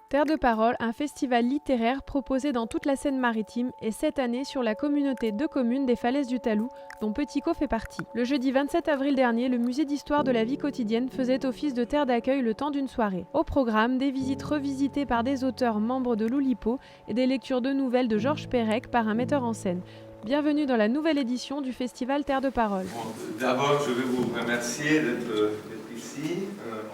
Terre de Parole, un festival littéraire proposé dans toute la Seine-Maritime et cette année sur la communauté de communes des Falaises du Talou, dont Petit Caux fait partie. Le jeudi 27 avril dernier, le musée d'histoire de la vie quotidienne faisait office de terre d'accueil le temps d'une soirée. Au programme, des visites revisitées par des auteurs membres de l'Oulipo et des lectures de nouvelles de Georges Perec par un metteur en scène. Bienvenue dans la nouvelle édition du festival Terre de Parole. Bon, d'abord, je vais vous remercier d'être ici.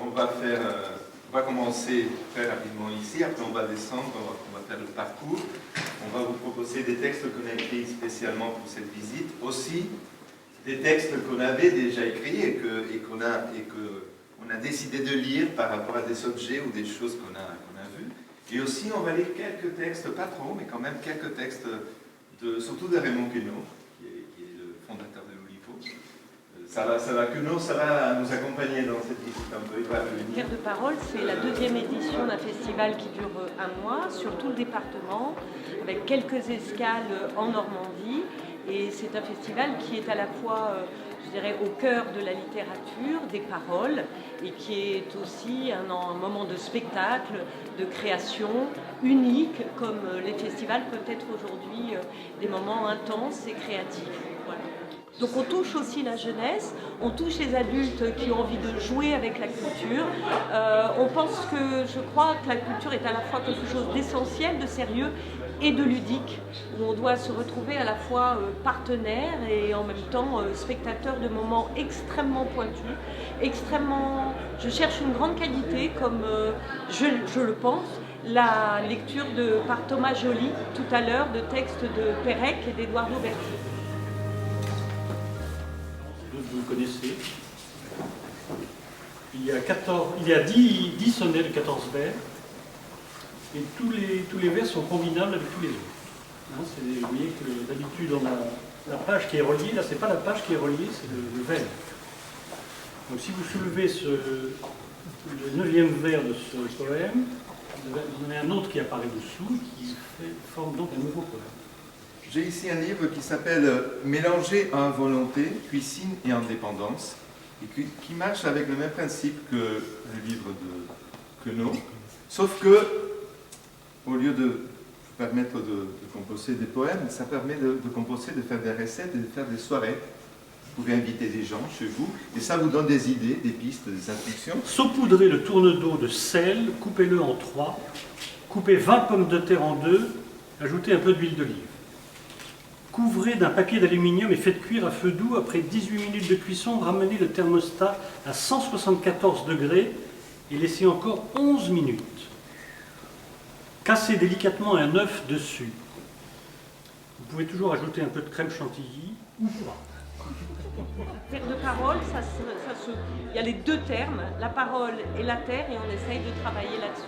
On va commencer très rapidement ici, après on va descendre, on va faire le parcours. On va vous proposer des textes qu'on a écrits spécialement pour cette visite. Aussi, des textes qu'on avait déjà écrits et qu'on a décidé de lire par rapport à des objets ou des choses qu'on a vues. Et aussi, on va lire quelques textes, pas trop, mais quand même quelques textes, surtout de Raymond Queneau, qui est le fondateur de l'Oulipo. Queneau, ça va nous accompagner dans cette visite un peu. Terre de Parole, c'est la deuxième édition d'un festival qui dure un mois sur tout le département, avec quelques escales en Normandie. Et c'est un festival qui est à la fois, je dirais, au cœur de la littérature, des paroles, et qui est aussi un moment de spectacle, de création unique, comme les festivals peuvent être aujourd'hui des moments intenses et créatifs. Voilà. Donc on touche aussi la jeunesse, on touche les adultes qui ont envie de jouer avec la culture. On pense je crois que la culture est à la fois quelque chose d'essentiel, de sérieux et de ludique, où on doit se retrouver à la fois partenaire et en même temps spectateur de moments extrêmement pointus, je cherche une grande qualité, comme je le pense, la lecture par Thomas Joly tout à l'heure de textes de Perec et d'Eduardo Berti. Vous le connaissez. Il y a 10 sonnets de 14 vers, et tous les vers sont combinables avec tous les autres. Vous voyez que d'habitude, on a la page qui est reliée, là, c'est pas la page qui est reliée, c'est le vers. Donc si vous soulevez le 9e vers de ce poème, vous en avez un autre qui apparaît dessous, qui forme donc un nouveau poème. J'ai ici un livre qui s'appelle Mélanger à volonté, cuisine et indépendance, et qui marche avec le même principe que le livre de Queneau, sauf que, au lieu de permettre de composer des poèmes, ça permet de composer, de faire des recettes et de faire des soirées. Vous pouvez inviter des gens chez vous, et ça vous donne des idées, des pistes, des instructions. Saupoudrez le tourne-dos de sel, coupez-le en 3, coupez 20 pommes de terre en 2, ajoutez un peu d'huile d'olive. Couvrez d'un papier d'aluminium et faites cuire à feu doux. Après 18 minutes de cuisson, ramenez le thermostat à 174 degrés et laissez encore 11 minutes. Cassez délicatement un œuf dessus. Vous pouvez toujours ajouter un peu de crème chantilly ou pas. Terre de parole, il y a les deux termes, la parole et la terre, et on essaye de travailler là-dessus.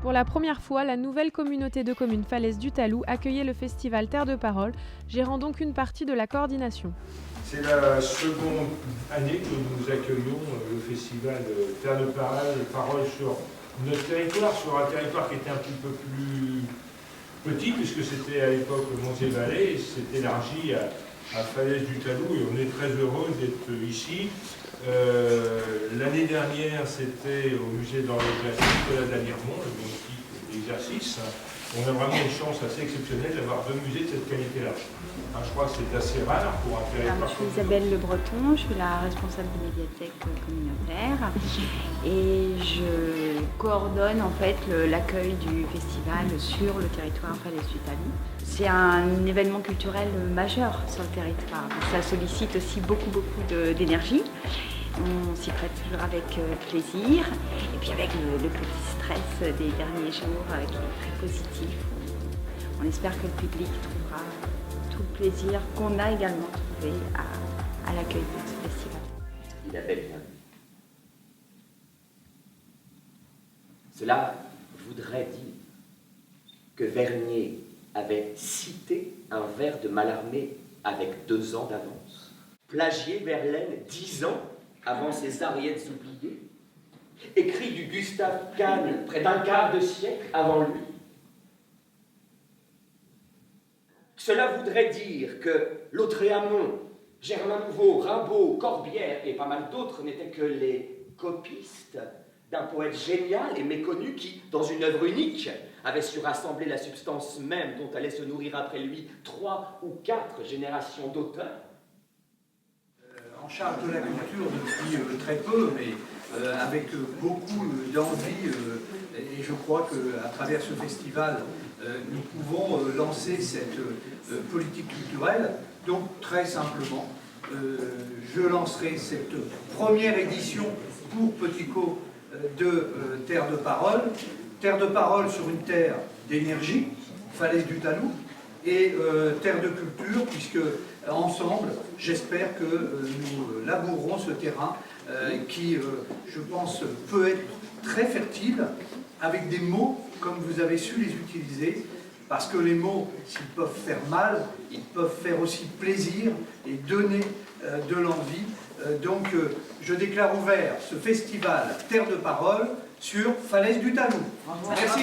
Pour la première fois, la nouvelle communauté de communes Falaises du Talou accueillait le festival Terre de Parole, gérant donc une partie de la coordination. C'est la seconde année que nous accueillons le festival Terre de Parole sur notre territoire, sur un territoire qui était un petit peu plus petit, puisque c'était à l'époque Montier-Vallée, et s'est élargi à Falaises du Talou, et on est très heureux d'être ici. L'année dernière, c'était au musée d'Orléans, Nicolas Dalirmont, le magnifique exercice. On a vraiment une chance assez exceptionnelle d'avoir deux musées de cette qualité-là. Je crois que c'est assez rare pour un territoire. Je suis Isabelle Le Breton, je suis la responsable de médiathèque communautaire et je coordonne en fait l'accueil du festival sur le territoire Falaises du Talou. C'est un événement culturel majeur sur le territoire. Ça sollicite aussi beaucoup d'énergie. On s'y prête toujours avec plaisir et puis avec le petit stress des derniers jours qui est très positif. On espère que le public trouvera tout le plaisir qu'on a également trouvé à l'accueil de ce festival. Il avait bien vu. Cela voudrait dire que Vernier avait cité un vers de Mallarmé avec 2 ans d'avance, plagié Verlaine 10 ans avant ses Arièdes oubliées, écrit du Gustave Kahn près d'un quart de siècle avant lui. Cela voudrait dire que Lautréamont, Germain Nouveau, Rimbaud, Corbière et pas mal d'autres n'étaient que les copistes d'un poète génial et méconnu qui, dans une œuvre unique, avait su rassembler la substance même dont allaient se nourrir après lui 3 ou 4 générations d'auteurs. En charge de la culture depuis très peu, mais avec beaucoup d'envie, et je crois qu'à travers ce festival, nous pouvons lancer cette politique culturelle. Donc très simplement, je lancerai cette première édition pour Petit Caux de Terre de Parole. Terre de Parole sur une terre d'énergie, Falaise du Talou, et terre de culture, puisque ensemble, j'espère que nous labourerons ce terrain qui, je pense, peut être très fertile, avec des mots comme vous avez su les utiliser, parce que les mots, s'ils peuvent faire mal, ils peuvent faire aussi plaisir et donner de l'envie. Donc, je déclare ouvert ce festival Terre de Parole sur Falaise du Talou. Merci.